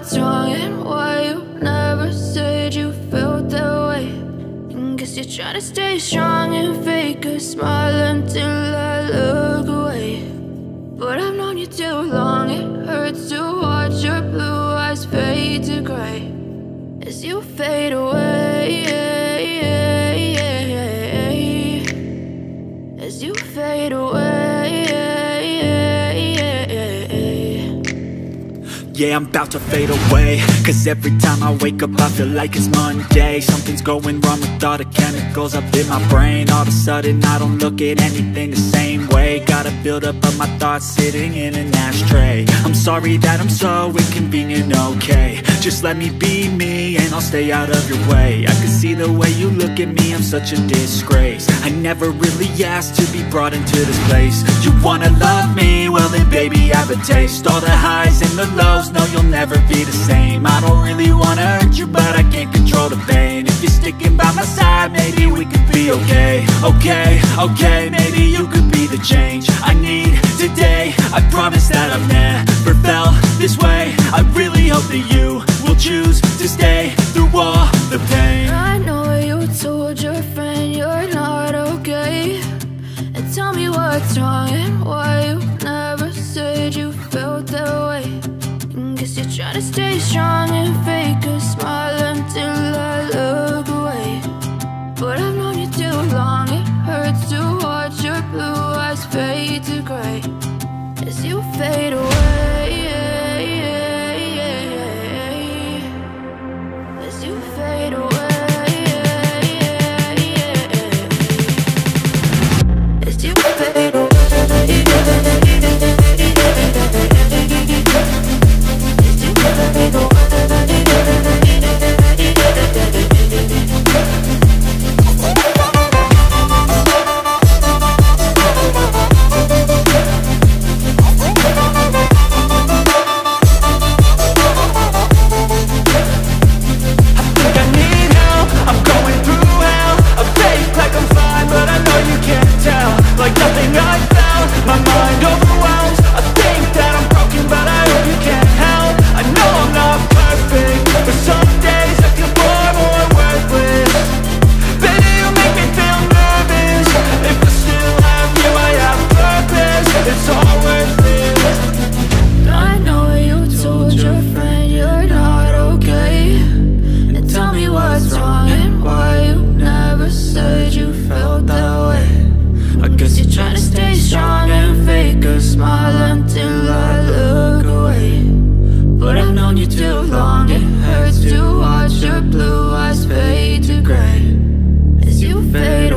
what's wrong and why you never said you felt that way. And guess you're trying to stay strong and fake a smile until I look away. But I've known you too long, it hurts to watch your blue eyes fade to gray as you fade away, as you fade away. Yeah, I'm about to fade away, cause every time I wake up I feel like it's Monday. Something's going wrong with all the chemicals up in my brain. All of a sudden I don't look at anything the same way. Got a buildup of my thoughts sitting in an ashtray. I'm sorry that I'm so inconvenient, okay. Just let me be me and I'll stay out of your way. I can see the way you look at me, I'm such a disgrace. I never really asked to be brought into this place. You wanna love me? Well then baby I have a taste. All the highs and the lows, no you'll never be the same. I don't really wanna hurt you but I can't control the pain. If you're sticking by my side maybe we could be okay. Okay, maybe you could be the change I need today. I promise that I've never felt this way. I really hope that you will choose to stay through all the pain. I know you told your friend you're not okay, and tell me what's wrong and why you never said you felt that way. And guess you're trying to stay strong and fake a smile until I look away. But I've known you too long, it hurts to watch your blue eyes fade to gray as you fade away, as you fade away, as you fade away. Fade